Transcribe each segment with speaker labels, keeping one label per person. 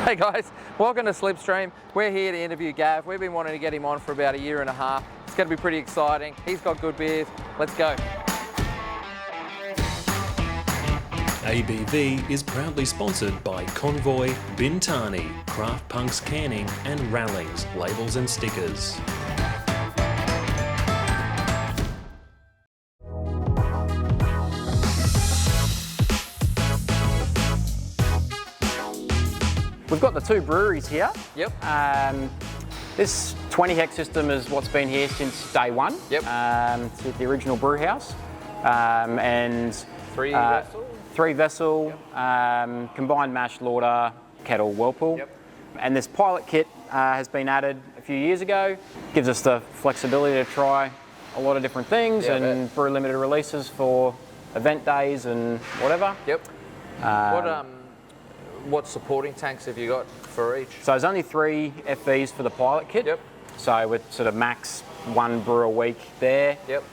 Speaker 1: Hey guys, welcome to Slipstream. We're here to interview Gav. We've been wanting to get him on for about a year and a half. It's going to be pretty exciting. He's got good beers. Let's go.
Speaker 2: ABV is proudly sponsored by Convoy, Bintani, Craft Punks Canning and Rallings, labels and stickers.
Speaker 3: We've got the two breweries here.
Speaker 1: Yep.
Speaker 3: This 20 hect system is what's been here since day one.
Speaker 1: Yep.
Speaker 3: It's the original brew house. And three vessel, combined mash lauter, kettle, whirlpool.
Speaker 1: Yep.
Speaker 3: And this pilot kit has been added a few years ago. Gives us the flexibility to try a lot of different things and brew limited releases for event days and whatever.
Speaker 1: Yep. What supporting tanks have you got for each?
Speaker 3: So there's only 3 FVs for the pilot kit.
Speaker 1: Yep.
Speaker 3: So we're sort of max 1 brew a week there.
Speaker 1: Yep.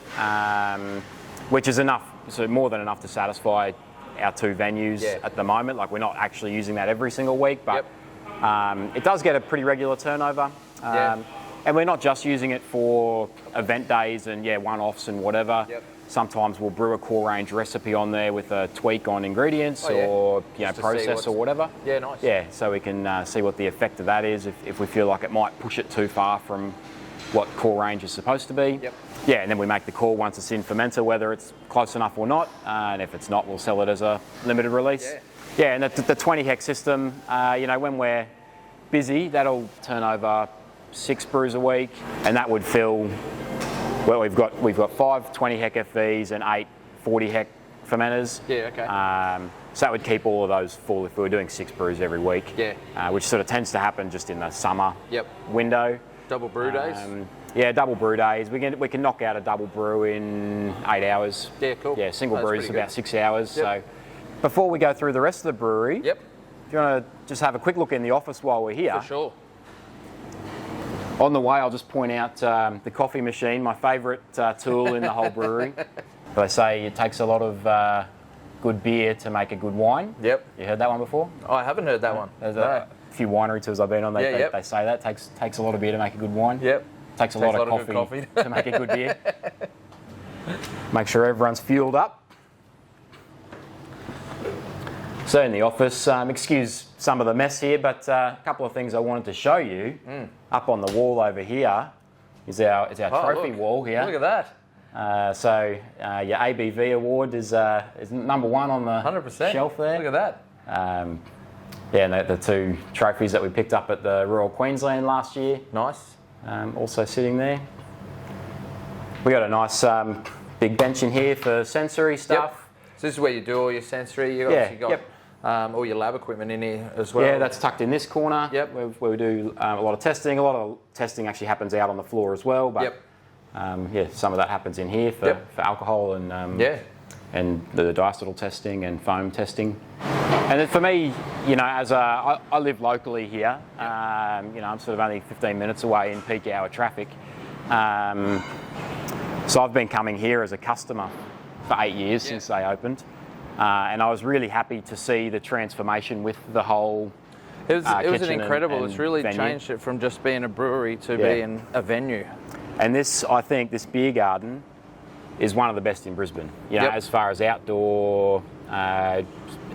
Speaker 3: Which is enough, so more than enough to satisfy our 2 venues at the moment. Like, we're not actually using that every single week, but it does get a pretty regular turnover. And we're not just using it for event days and one-offs and whatever.
Speaker 1: Yep.
Speaker 3: Sometimes we'll brew a core range recipe on there with a tweak on ingredients or process or whatever.
Speaker 1: Yeah, nice.
Speaker 3: Yeah, so we can see what the effect of that is if we feel like it might push it too far from what core range is supposed to be.
Speaker 1: Yep.
Speaker 3: Yeah, and then we make the call once it's in fermenter, whether it's close enough or not. And if it's not, we'll sell it as a limited release. Yeah, and the 20 hect system, when we're busy, that'll turn over 6 brews a week, and that would fill. Well, we've got 5 20 hect FVs and 8 40 hect fermenters.
Speaker 1: Yeah, okay.
Speaker 3: So that would keep all of those full if we were doing 6 brews every week.
Speaker 1: Yeah.
Speaker 3: Which sort of tends to happen just in the summer
Speaker 1: Yep.
Speaker 3: window.
Speaker 1: Double brew days?
Speaker 3: Yeah, double brew days. We can knock out a double brew in 8 hours.
Speaker 1: Yeah, cool.
Speaker 3: Yeah, single
Speaker 1: That's
Speaker 3: brew is
Speaker 1: pretty
Speaker 3: about
Speaker 1: good.
Speaker 3: 6 hours.
Speaker 1: Yep.
Speaker 3: So before we go through the rest of the brewery,
Speaker 1: Yep.
Speaker 3: if you want to just have a quick look in the office while we're here.
Speaker 1: For sure.
Speaker 3: On the way, I'll just point out the coffee machine, my favourite tool in the whole brewery. They say it takes a lot of good beer to make a good wine.
Speaker 1: Yep.
Speaker 3: You heard that one before?
Speaker 1: Oh, I haven't heard that one.
Speaker 3: There's a few winery tours I've been on. They say that takes a lot of beer to make a good wine.
Speaker 1: Yep.
Speaker 3: Takes a lot of
Speaker 1: good coffee
Speaker 3: to make a good beer. Make sure everyone's fueled up. So in the office, excuse some of the mess here, but a couple of things I wanted to show you. Up on the wall over here is our trophy wall here.
Speaker 1: Look at that.
Speaker 3: So your ABV award is number 1 on the
Speaker 1: 100%.
Speaker 3: shelf there.
Speaker 1: Look at that.
Speaker 3: And the 2 trophies that we picked up at the Royal Queensland last year.
Speaker 1: Nice.
Speaker 3: Also sitting there. We got a nice big bench in here for sensory stuff.
Speaker 1: Yep. So this is where you do all your sensory. You obviously got all your lab equipment in here as well.
Speaker 3: Yeah, that's tucked in this corner.
Speaker 1: Yep.
Speaker 3: Where we do a lot of testing. A lot of testing actually happens out on the floor as well. But some of that happens in here for alcohol and and the diacetyl testing and foam testing. And then for me, I live locally here. I'm sort of only 15 minutes away in peak hour traffic. So I've been coming here as a customer for 8 years since they opened. And I was really happy to see the transformation with the whole
Speaker 1: It was an incredible, it's really
Speaker 3: venue.
Speaker 1: changed it from just being a brewery to being a venue.
Speaker 3: And I think this beer garden is one of the best in Brisbane. As far as outdoor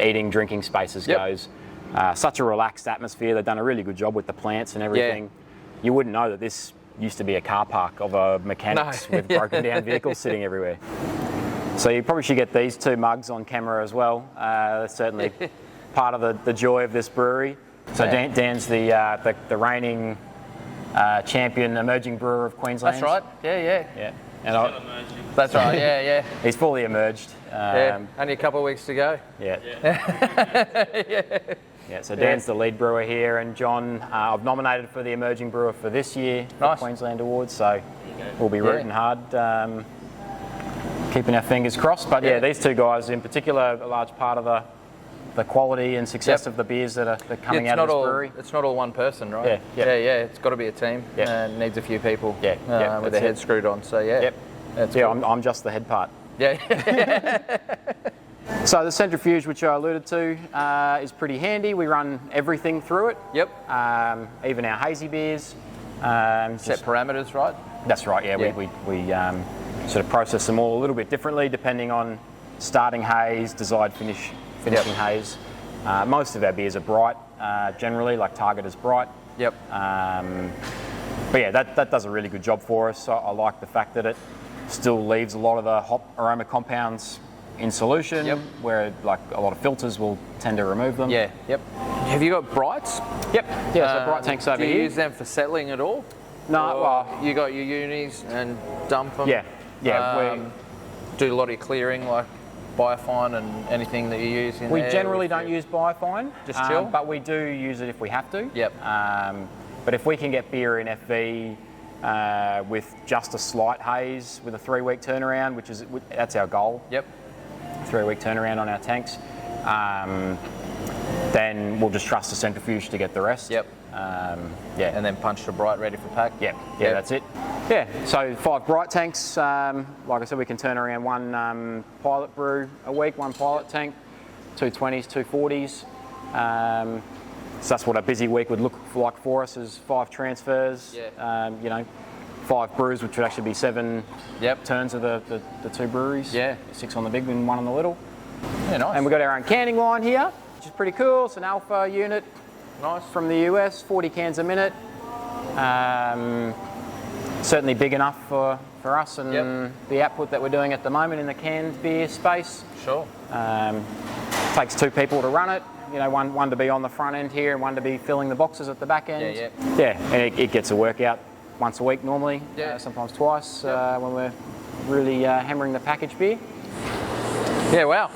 Speaker 3: eating, drinking spaces goes. Such a relaxed atmosphere. They've done a really good job with the plants and everything. You wouldn't know that this used to be a car park of mechanics with broken down vehicles sitting everywhere. So you probably should get these 2 mugs on camera as well. That's certainly part of the joy of this brewery. So Dan's the reigning champion emerging brewer of Queensland.
Speaker 1: That's right. Yeah.
Speaker 3: And
Speaker 1: that's right. Yeah.
Speaker 3: He's fully emerged.
Speaker 1: Only a couple of weeks to go.
Speaker 3: So Dan's the lead brewer here, and John, I've nominated for the emerging brewer for this year for Queensland Awards. So we'll be rooting hard. Keeping our fingers crossed, but these 2 guys in particular are a large part of the quality and success of the beers that are coming out of this brewery.
Speaker 1: It's not all one person, right? Yeah. It's got to be a team. And it needs a few people with their heads screwed on. So I'm
Speaker 3: I'm just the head part.
Speaker 1: Yeah.
Speaker 3: So the centrifuge, which I alluded to, is pretty handy. We run everything through it.
Speaker 1: Yep.
Speaker 3: Even our hazy beers.
Speaker 1: Set parameters, right?
Speaker 3: That's right. Yeah. We sort of process them all a little bit differently depending on starting haze, desired finishing haze. Most of our beers are bright, generally, like Target is bright.
Speaker 1: Yep.
Speaker 3: But yeah, that does a really good job for us. I like the fact that it still leaves a lot of the hop aroma compounds in solution, where like a lot of filters will tend to remove them.
Speaker 1: Yeah, yep. Have you got brights?
Speaker 3: Yep. Yeah, so bright tanks over here.
Speaker 1: Do you use them for settling at all?
Speaker 3: No, well...
Speaker 1: You got your unis and dump them?
Speaker 3: Yeah,
Speaker 1: we do a lot of your clearing, like biofine and anything that you use in there?
Speaker 3: We generally don't use biofine.
Speaker 1: Just chill?
Speaker 3: But we do use it if we have to.
Speaker 1: Yep.
Speaker 3: But if we can get beer in FV with just a slight haze with a 3-week turnaround, that's our goal.
Speaker 1: Yep.
Speaker 3: 3-week turnaround on our tanks. Then we'll just trust the centrifuge to get the rest.
Speaker 1: Yep.
Speaker 3: Yeah.
Speaker 1: And then punch to bright, ready for pack.
Speaker 3: Yeah. That's it. Yeah. So 5 bright tanks. Like I said, we can turn around 1 pilot brew a week, 1 pilot tank, 2 20s, 2 40s. So that's what a busy week would look like for us, is 5 transfers. Yeah. 5 brews, which would actually be 7 turns of the 2 breweries.
Speaker 1: Yeah.
Speaker 3: 6 on the big and 1 on the little.
Speaker 1: Yeah, nice.
Speaker 3: And we've got our own canning line here, which is pretty cool. It's an alpha unit.
Speaker 1: Nice.
Speaker 3: From the US, 40 cans a minute. Certainly big enough for us and the output that we're doing at the moment in the canned beer space.
Speaker 1: Sure.
Speaker 3: Takes 2 people to run it. One to be on the front end here and 1 to be filling the boxes at the back end. Yeah, and it gets a workout once a week normally, sometimes twice when we're really hammering the packaged beer.
Speaker 1: Yeah, wow.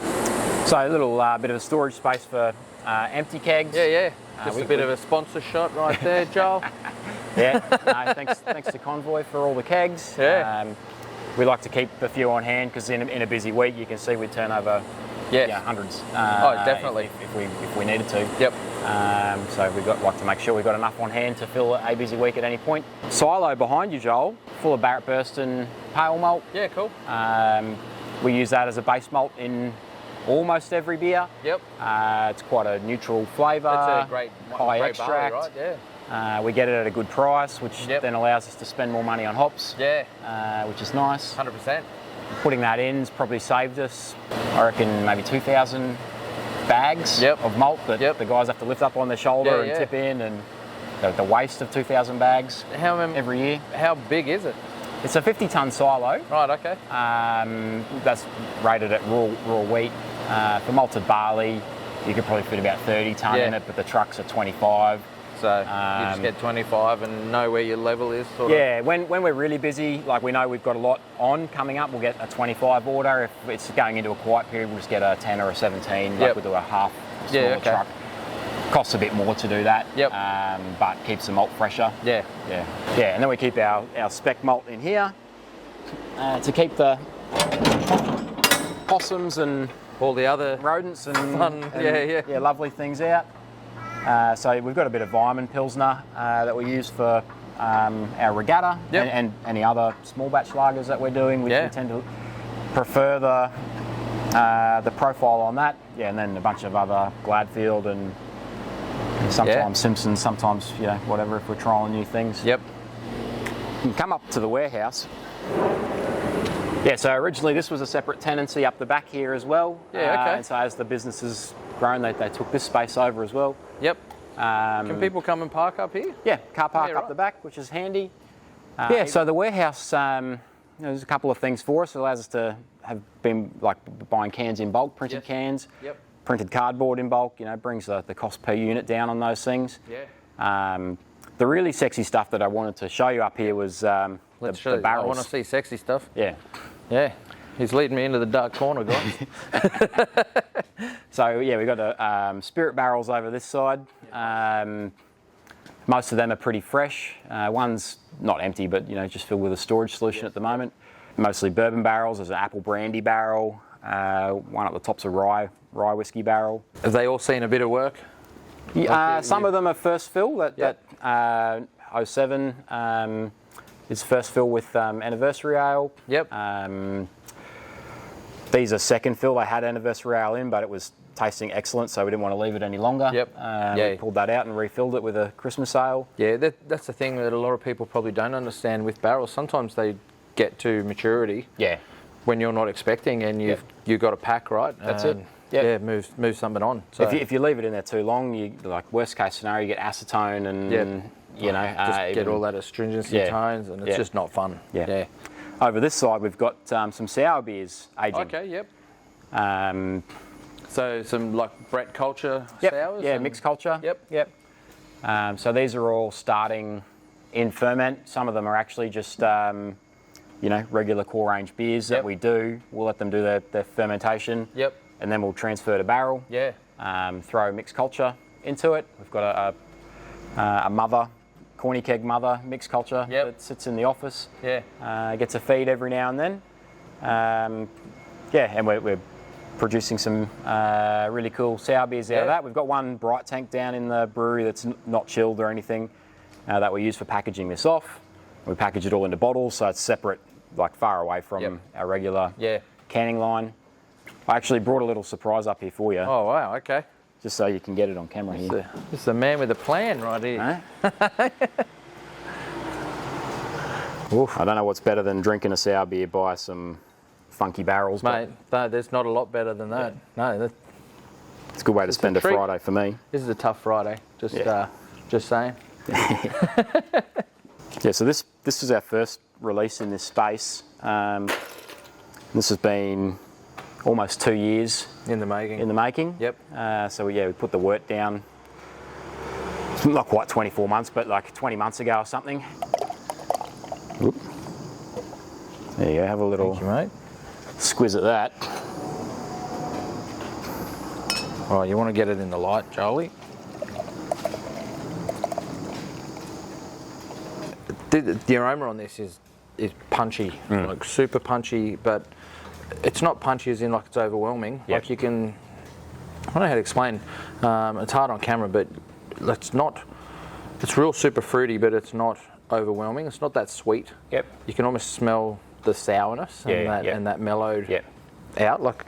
Speaker 3: So a little bit of a storage space for empty kegs.
Speaker 1: Yeah. Just a bit of a sponsor shot right there, Joel.
Speaker 3: Thanks to Convoy for all the kegs.
Speaker 1: Yeah.
Speaker 3: We like to keep a few on hand because in a busy week you can see we turn over hundreds.
Speaker 1: Definitely.
Speaker 3: If we needed to.
Speaker 1: Yep.
Speaker 3: So we like to make sure we've got enough on hand to fill a busy week at any point. Silo behind you, Joel, full of Barrett Burston pale malt.
Speaker 1: Yeah, cool.
Speaker 3: We use that as a base malt in almost every beer.
Speaker 1: Yep.
Speaker 3: It's quite a neutral flavour.
Speaker 1: It's a great
Speaker 3: high extract.
Speaker 1: Barley, right? Yeah.
Speaker 3: We get it at a good price, which then allows us to spend more money on hops.
Speaker 1: Yeah.
Speaker 3: Which is nice.
Speaker 1: 100%.
Speaker 3: Putting that in's probably saved us, I reckon, maybe 2,000 bags of malt that the guys have to lift up on their shoulder and tip in, and the waste of 2,000 bags every year.
Speaker 1: How big is it?
Speaker 3: It's a 50-tonne silo.
Speaker 1: Right, okay.
Speaker 3: That's rated at raw wheat. For malted barley, you could probably fit about 30 tonne in it, but the trucks are 25.
Speaker 1: So you just get 25 and know where your level is, sort of.
Speaker 3: When we're really busy, like we know we've got a lot on coming up, we'll get a 25 order. If it's going into a quiet period, we'll just get a 10 or a 17. Like we'll do a half smaller truck. Costs a bit more to do that, but keeps the malt fresher. Yeah, and then we keep our spec malt in here to keep the possums and
Speaker 1: all the other
Speaker 3: rodents and
Speaker 1: fun,
Speaker 3: lovely things out. So we've got a bit of Weimann Pilsner that we use for our regatta and any other small batch lagers that we're doing. We tend to prefer the profile on that. Yeah, and then a bunch of other Gladfield and sometimes Simpsons, sometimes whatever if we're trying new things.
Speaker 1: Yep.
Speaker 3: You can come up to the warehouse. Yeah, so originally this was a separate tenancy up the back here as well.
Speaker 1: Yeah, okay.
Speaker 3: And so as the business has grown, they took this space over as well.
Speaker 1: Yep. Can people come and park up here?
Speaker 3: Yeah, car park up the back, which is handy. So the warehouse, there's a couple of things for us. It allows us to have been like buying cans in bulk, printed cans, printed cardboard in bulk. Brings the cost per unit down on those things.
Speaker 1: Yeah.
Speaker 3: The really sexy stuff that I wanted to show you up here was the barrels.
Speaker 1: I want to see sexy stuff.
Speaker 3: Yeah.
Speaker 1: Yeah. He's leading me into the dark corner, guys.
Speaker 3: So we've got spirit barrels over this side. Most of them are pretty fresh. One's not empty, but just filled with a storage solution at the moment. Mostly bourbon barrels. There's an apple brandy barrel. One at the top's a rye whiskey barrel.
Speaker 1: Have they all seen a bit of work?
Speaker 3: Some of them are first fill. That 07 is first fill with anniversary ale.
Speaker 1: Yep.
Speaker 3: These are second fill. They had anniversary ale in, but it was tasting excellent, so we didn't want to leave it any longer. We pulled that out and refilled it with a Christmas ale.
Speaker 1: Yeah, that's the thing that a lot of people probably don't understand with barrels. Sometimes they get to maturity when you're not expecting, and you've got a pack, right?
Speaker 3: That's it.
Speaker 1: Yeah, move something on. So
Speaker 3: if you leave it in there too long, you like worst case scenario, you get acetone and
Speaker 1: just get all that astringency tones, and it's just not fun. Yeah.
Speaker 3: Over this side, we've got some sour beers aging.
Speaker 1: Okay. So some like Brett culture sours.
Speaker 3: Yeah, mixed culture.
Speaker 1: Yep.
Speaker 3: So these are all starting in ferment. Some of them are actually just regular core range beers that we do. We'll let them do their fermentation. And then we'll transfer to barrel. Throw mixed culture into it. We've got a mother, corny keg mother mixed culture that sits in the office. Gets a feed every now and then. And we're producing some really cool sour beers out of that. We've got one bright tank down in the brewery that's not chilled or anything that we use for packaging this off. We package it all into bottles, so it's separate, like far away from our regular canning line. I actually brought a little surprise up here for you.
Speaker 1: Oh, wow, okay.
Speaker 3: Just so you can get it on camera here.
Speaker 1: This is a man with a plan right here.
Speaker 3: I don't know what's better than drinking a sour beer by some funky barrels.
Speaker 1: Mate, no, there's not a lot better than that. No,
Speaker 3: it's a good way to spend a Friday for me.
Speaker 1: This is a tough Friday, just saying.
Speaker 3: So this is our first release in this space. This has been almost 2 years
Speaker 1: in the making.
Speaker 3: So we put the wort down. It's not quite 24 months, but like 20 months ago or something. Whoop. There you go. Have a little squiz at that.
Speaker 1: Oh, you want to get it in the light, Jolie? The aroma on this is punchy, like super punchy, but it's not punchy as in like it's overwhelming. Like you can, I don't know how to explain. It's hard on camera, but it's real super fruity, but it's not overwhelming. It's not that sweet. You can almost smell the sourness and that mellowed out. Like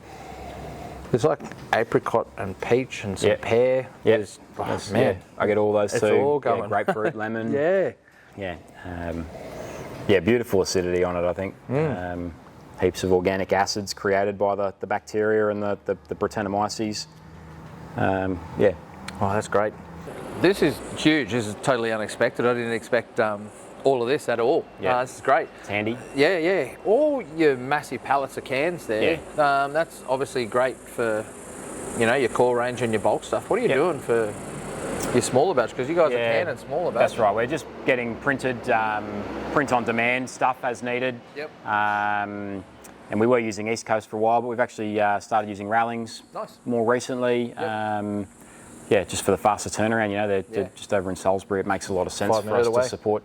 Speaker 1: there's like apricot and peach and some pear.
Speaker 3: I get all those
Speaker 1: it's
Speaker 3: too.
Speaker 1: All going.
Speaker 3: Grapefruit, lemon. Beautiful acidity on it, I think. Heaps of organic acids created by the bacteria and the Brettanomyces.
Speaker 1: Oh, that's great. This is huge. This is totally unexpected. I didn't expect all of this at all. This is great.
Speaker 3: It's handy.
Speaker 1: All your massive pallets of cans there. That's obviously great for your core range and your bulk stuff. What are you doing for your smaller batch? Because you guys are canning smaller batch.
Speaker 3: That's right. We're just getting printed, print on demand stuff as needed. And we were using East Coast for a while, but we've actually started using Rallings more recently. Just for the faster turnaround. They're just over in Salisbury. It makes a lot of sense for us to support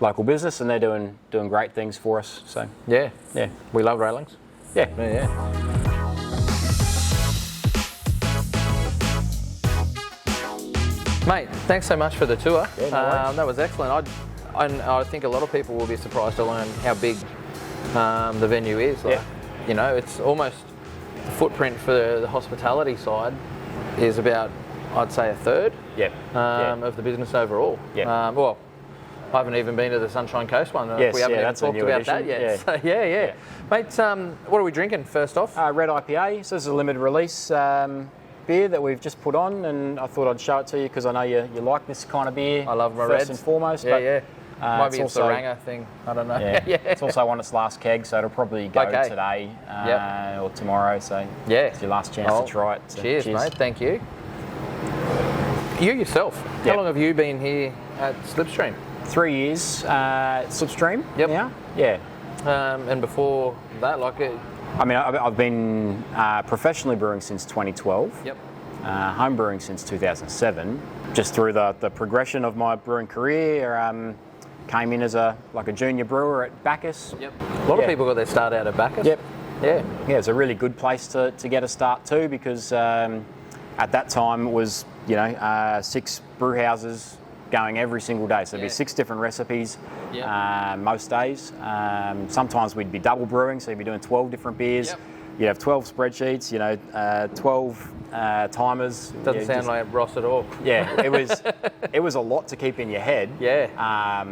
Speaker 3: local business, and they're doing great things for us. So
Speaker 1: we love Rallings. Mate, thanks so much for the tour. That was excellent. I think a lot of people will be surprised to learn how big the venue is. It's almost the footprint for the hospitality side is about, I'd say, a third of the business overall. Well, I haven't even been to the Sunshine Coast one. We haven't even talked about that yet. So, Mate, what are we drinking first off?
Speaker 3: Red IPA. So this is a limited release beer that we've just put on, and I thought I'd show it to you because I know you like this kind of beer.
Speaker 1: I love my
Speaker 3: first
Speaker 1: reds.
Speaker 3: and foremost.
Speaker 1: Maybe it's the Ranger thing. I don't know.
Speaker 3: It's also on its last keg, so it'll probably go today or tomorrow. So it's your last chance to try it. So
Speaker 1: cheers, mate. Thank you. You yourself, how long have you been here at Slipstream?
Speaker 3: 3 years at Slipstream now.
Speaker 1: And before that,
Speaker 3: I've been professionally brewing since 2012. Home brewing since 2007. Just through the progression of my brewing career, came in as a junior brewer at Bacchus.
Speaker 1: A lot of people got their start out at Bacchus.
Speaker 3: It's a really good place to get a start too, because at that time it was 6 brew houses going every single day. So there'd be 6 different recipes most days. Sometimes we'd be double brewing, so you'd be doing 12 different beers. you'd have 12 spreadsheets, 12 timers.
Speaker 1: Doesn't sound like Ross at all.
Speaker 3: Yeah, it was a lot to keep in your head.
Speaker 1: Yeah.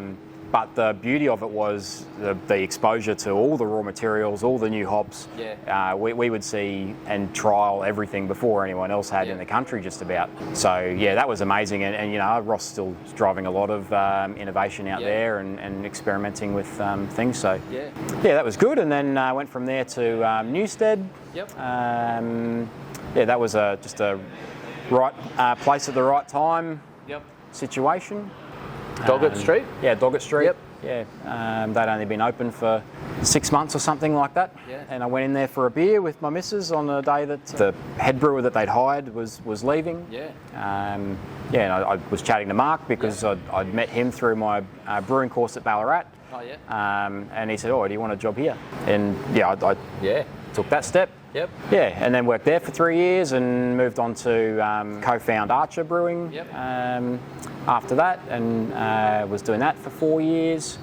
Speaker 3: But the beauty of it was the exposure to all the raw materials, all the new hops.
Speaker 1: Yeah.
Speaker 3: We would see and trial everything before anyone else had in the country, just about. So yeah, that was amazing. And Ross still driving a lot of innovation out there and experimenting with things. So yeah, that was good. And then I went from there to Newstead.
Speaker 1: Yep.
Speaker 3: That was just a right place at the right time.
Speaker 1: Yep.
Speaker 3: Situation.
Speaker 1: Doggett Street?
Speaker 3: Yeah, Doggett Street.
Speaker 1: Yep.
Speaker 3: Yeah. They'd only been open for 6 months or something like that.
Speaker 1: Yeah.
Speaker 3: And I went in there for a beer with my missus on the day that the head brewer that they'd hired was leaving.
Speaker 1: Yeah.
Speaker 3: And I was chatting to Mark because I'd met him through my brewing course at Ballarat.
Speaker 1: Oh, yeah.
Speaker 3: And he said, do you want a job here? And I took that step.
Speaker 1: Yep.
Speaker 3: Yeah, and then worked there for 3 years and moved on to co-found Hiker Brewing after that, and was doing that for 4 years,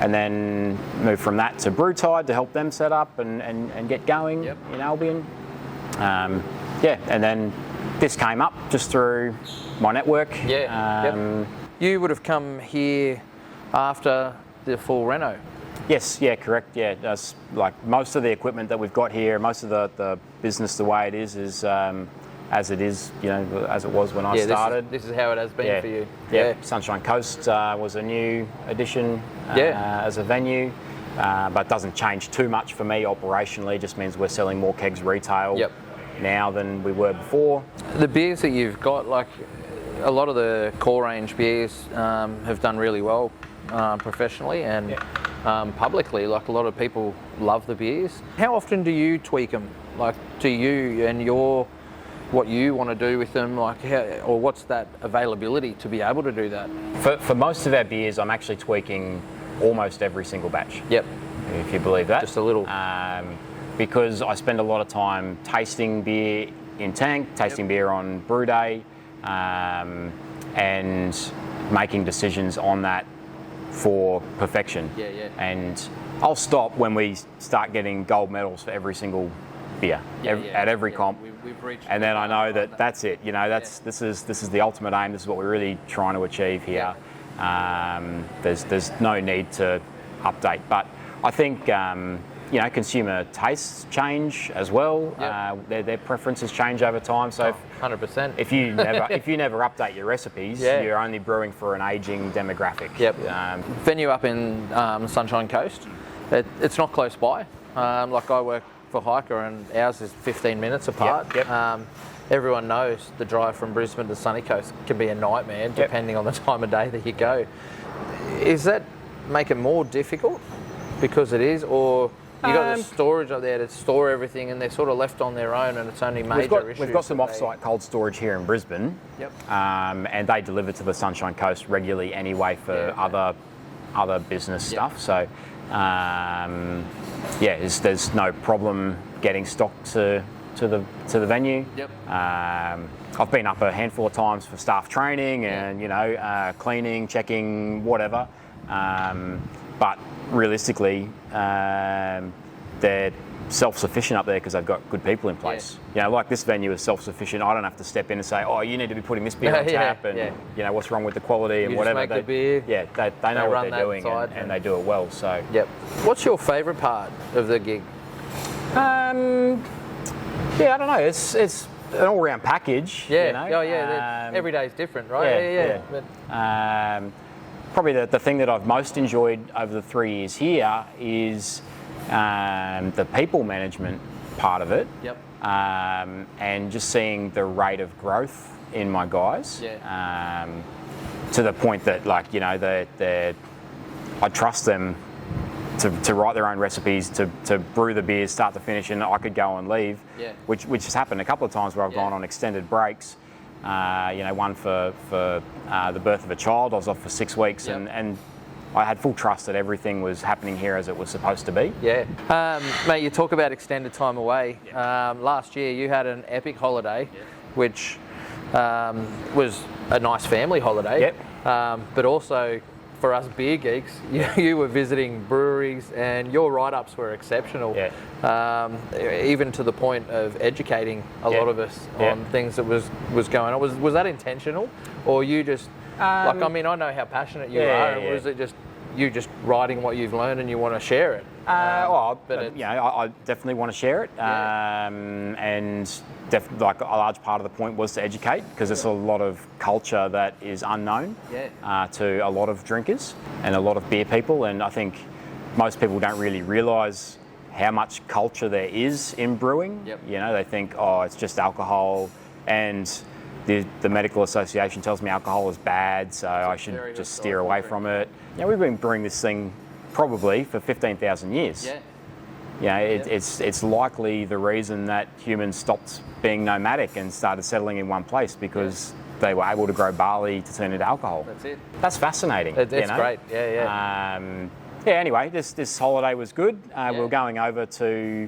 Speaker 3: and then moved from that to Brewtide to help them set up and get going in Albion. And then this came up just through my network.
Speaker 1: Yeah. You would have come here after the full reno.
Speaker 3: Yes, yeah, correct. Yeah, that's like most of the equipment that we've got here, most of the business, the way it is as it is, as it was when I started.
Speaker 1: This is how it has been for you.
Speaker 3: Yeah. Sunshine Coast was a new addition as a venue, but doesn't change too much for me operationally. Just means we're selling more kegs retail now than we were before.
Speaker 1: The beers that you've got, like a lot of the core range beers, have done really well professionally and. Publicly, like a lot of people love the beers. How often do you tweak them? Like, do you and what you want to do with them? Like, or what's that availability to be able to do that?
Speaker 3: For most of our beers, I'm actually tweaking almost every single batch.
Speaker 1: Yep.
Speaker 3: If you believe that.
Speaker 1: Just a little.
Speaker 3: Because I spend a lot of time tasting beer in tank, tasting beer on brew day, and making decisions on that for perfection. And I'll stop when we start getting gold medals for every single beer at every comp.
Speaker 1: We've reached,
Speaker 3: and then I know that's it. This is the ultimate aim. This is what we're really trying to achieve here. There's no need to update, but I think consumer tastes change as well. Their preferences change over time. So
Speaker 1: 100%.
Speaker 3: If you never update your recipes, you're only brewing for an aging demographic.
Speaker 1: Venue up in Sunshine Coast. It's not close by. Like I work for Hiker, and ours is 15 minutes apart. Everyone knows the drive from Brisbane to Sunny Coast can be a nightmare depending on the time of day that you go. Is that make it more difficult because it is, or you got the storage up there to store everything, and they're sort of left on their own, and it's only major issues.
Speaker 3: We've got some off-site cold storage here in Brisbane, and they deliver to the Sunshine Coast regularly anyway for other business stuff. So there's no problem getting stock to the venue. I've been up a handful of times for staff training and cleaning, checking, whatever. But realistically, they're self-sufficient up there because they've got good people in place. Like this venue is self-sufficient. I don't have to step in and say, you need to be putting this beer on tap, and what's wrong with the quality and whatever.
Speaker 1: Just make the beer.
Speaker 3: They know what they're doing and they do it well. So
Speaker 1: What's your favourite part of the gig?
Speaker 3: I don't know. It's an all-round package.
Speaker 1: Every day is different, right?
Speaker 3: Probably the thing that I've most enjoyed over the 3 years here is the people management part of it. And just seeing the rate of growth in my guys. To the point that, I trust them to write their own recipes, to brew the beers start to finish, and I could go and leave, which has happened a couple of times where I've gone on extended breaks. One for the birth of a child. I was off for 6 weeks, and I had full trust that everything was happening here as it was supposed to be.
Speaker 1: Mate, you talk about extended time away. Last year you had an epic holiday, which was a nice family holiday, but also for us beer geeks, you were visiting breweries, and your write-ups were exceptional.
Speaker 3: Yeah.
Speaker 1: Even to the point of educating a lot of us on things that was going on. Was that intentional, or you just like? I mean, I know how passionate you are. And was it just you just writing what you've learned and you want to share it?
Speaker 3: I definitely want to share it, and like a large part of the point was to educate, because there's a lot of culture that is unknown to a lot of drinkers and a lot of beer people, and I think most people don't really realise how much culture there is in brewing. You know, they think, oh, it's just alcohol, and the medical association tells me alcohol is bad, so I should just steer away from it. Yeah, we've been brewing this thing probably for 15,000 years. It's likely the reason that humans stopped being nomadic and started settling in one place, because they were able to grow barley to turn into alcohol.
Speaker 1: That's it.
Speaker 3: That's fascinating.
Speaker 1: It's great.
Speaker 3: Anyway, this holiday was good. We were going over to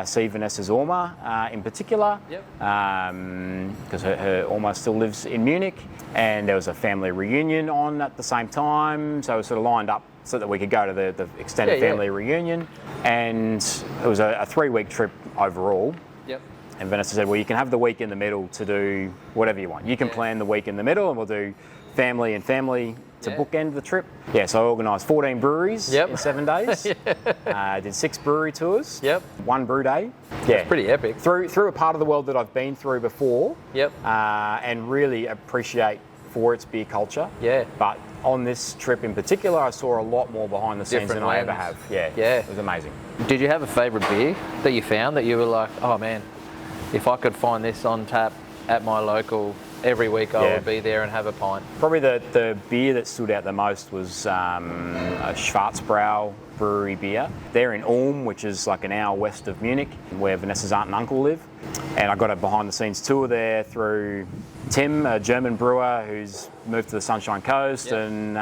Speaker 3: see Vanessa's Orma in particular, because her Orma still lives in Munich, and there was a family reunion on at the same time, so we sort of lined up so that we could go to the extended family reunion, and it was a 3-week trip overall. And Vanessa said, well, you can have the week in the middle to do whatever you want. You can plan the week in the middle, and we'll do family and family to bookend the trip. So I organised 14 breweries in 7 days. Did 6 brewery tours. 1 brew day.
Speaker 1: It's pretty epic.
Speaker 3: Through a part of the world that I've been through before. And really appreciate for its beer culture. But on this trip in particular, I saw a lot more behind the scenes than I ever have. It was amazing.
Speaker 1: Did you have a favourite beer that you found that you were like, oh man, if I could find this on tap at my local every week, I would be there and have a pint?
Speaker 3: Probably the beer that stood out the most was a Schwarzbrau brewery beer. They're in Ulm, which is like an hour west of Munich, where Vanessa's aunt and uncle live. And I got a behind the scenes tour there through Tim, a German brewer who's moved to the Sunshine Coast and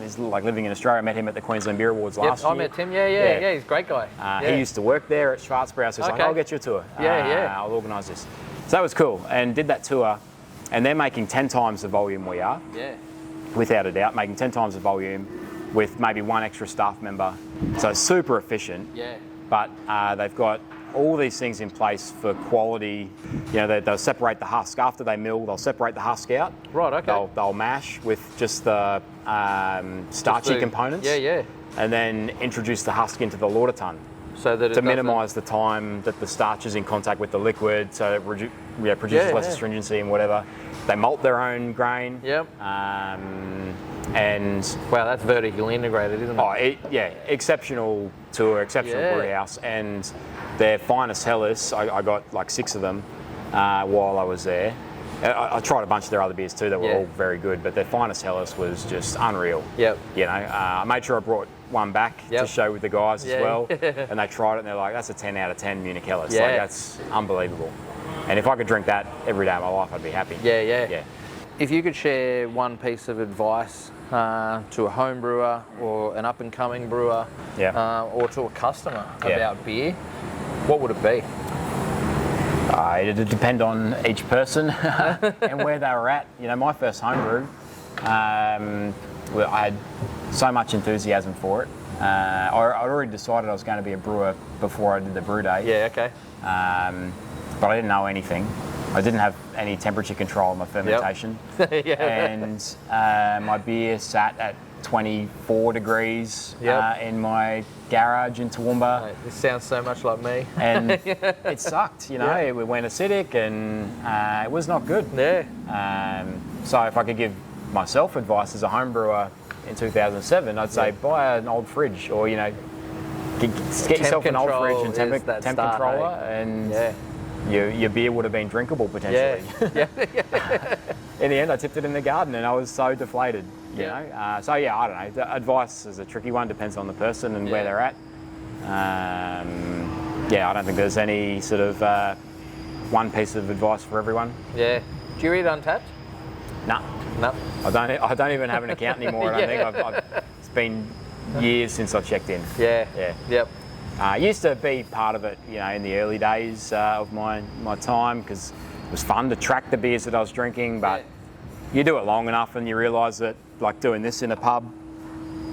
Speaker 3: is like living in Australia. I met him at the Queensland Beer Awards last year.
Speaker 1: I met Tim, he's a great guy.
Speaker 3: He used to work there at Schwarzbrau, so he's like, I'll get you a tour. I'll organise this. So that was cool, and did that tour, and they're making 10 times the volume we are. Without a doubt, making 10 times the volume with maybe 1 extra staff member. So it's super efficient. But they've got all these things in place for quality. You know, they'll separate the husk after they mill. They'll separate the husk out.
Speaker 1: Right. Okay.
Speaker 3: They'll mash with just the starchy components. And then introduce the husk into the lauter tun.
Speaker 1: So that
Speaker 3: to minimise the time that the starch is in contact with the liquid, so it produces less astringency and whatever. They malt their own grain. And
Speaker 1: wow, that's vertically integrated, isn't it?
Speaker 3: Exceptional tour, exceptional brew house, and their finest Helles. I got like 6 of them while I was there. I tried a bunch of their other beers too that were all very good, but their finest Helles was just unreal. You know, I made sure I brought one back to show with the guys as well, and they tried it and they're like, that's a 10 out of 10 Munich Helles. Like, that's unbelievable. And if I could drink that every day of my life, I'd be happy.
Speaker 1: If you could share one piece of advice to a home brewer or an up-and-coming brewer or to a customer about beer, what would it be?
Speaker 3: It'd depend on each person and where they were at. You know, my first homebrew, I had so much enthusiasm for it. I'd already decided I was going to be a brewer before I did the brew day. But I didn't know anything. I didn't have any temperature control on my fermentation. And my beer sat at 24 degrees in my garage in Toowoomba.
Speaker 1: Mate, this sounds so much like me.
Speaker 3: And it sucked, you know. It went acidic and it was not good. So if I could give myself advice as a home brewer in 2007, I'd say buy an old fridge, or, you know, get yourself an old fridge and temp controller, and your beer would have been drinkable potentially. In the end, I tipped it in the garden and I was so deflated, you know. So I don't know. The advice is a tricky one, depends on the person and where they're at. I don't think there's any sort of one piece of advice for everyone.
Speaker 1: Do you read Untapped?
Speaker 3: No. I don't even have an account anymore. I don't think it's been years since I checked in. I used to be part of it, you know, in the early days of my time, because it was fun to track the beers that I was drinking, but you do it long enough and you realise that, like doing this in a pub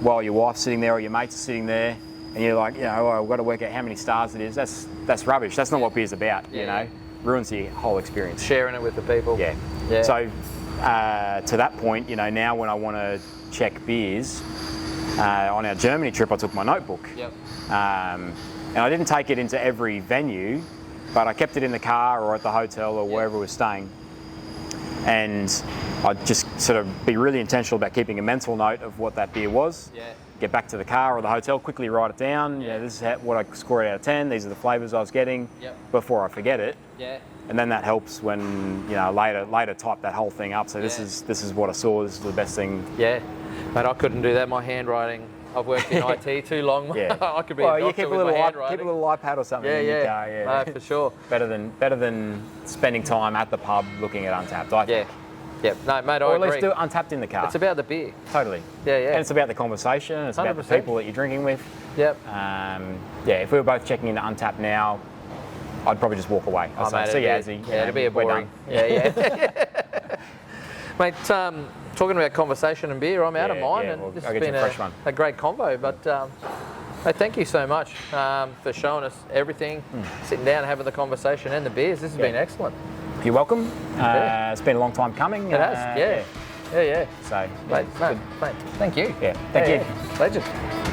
Speaker 3: while your wife's sitting there or your mates are sitting there, and you're like, I've got to work out how many stars it is. That's rubbish. That's not what beer's about. You know, ruins the whole experience.
Speaker 1: Sharing it with the people.
Speaker 3: Yeah. So to that point, now when I want to check beers, on our Germany trip, I took my notebook.
Speaker 1: Yep.
Speaker 3: And I didn't take it into every venue, but I kept it in the car or at the hotel or wherever we were staying. And I'd just sort of be really intentional about keeping a mental note of what that beer was.
Speaker 1: Yeah.
Speaker 3: Get back to the car or the hotel, quickly write it down. This is what I scored out of 10. These are the flavours I was getting before I forget it.
Speaker 1: Yeah.
Speaker 3: And then that helps when later type that whole thing up. So this is what I saw. This is the best thing.
Speaker 1: Yeah, mate, I couldn't do that. My handwriting. I've worked in IT too long. I could be.
Speaker 3: Well,
Speaker 1: a
Speaker 3: you keep a little iPad or something in your car.
Speaker 1: No, for sure.
Speaker 3: Better than spending time at the pub looking at Untapped. I think.
Speaker 1: Yeah. No, mate,
Speaker 3: or
Speaker 1: I
Speaker 3: at least
Speaker 1: agree.
Speaker 3: do Untapped in the car.
Speaker 1: It's about the beer.
Speaker 3: Totally.
Speaker 1: Yeah.
Speaker 3: And it's about the conversation. It's about the
Speaker 1: 100%.
Speaker 3: people that you're drinking with.
Speaker 1: Yep.
Speaker 3: If we were both checking into Untapped now, I'd probably just walk away. I'd say, see you, Azzy.
Speaker 1: Yeah, it'd be a boring. Yeah. Mate, talking about conversation and beer, I'm out of mine, and this has been a great convo. But mate, thank you so much for showing us everything, sitting down, having the conversation, and the beers. This has been excellent.
Speaker 3: You're welcome. It's been a long time coming.
Speaker 1: It has. Yeah.
Speaker 3: So,
Speaker 1: mate, thank you.
Speaker 3: Yeah, thank you.
Speaker 1: Legend.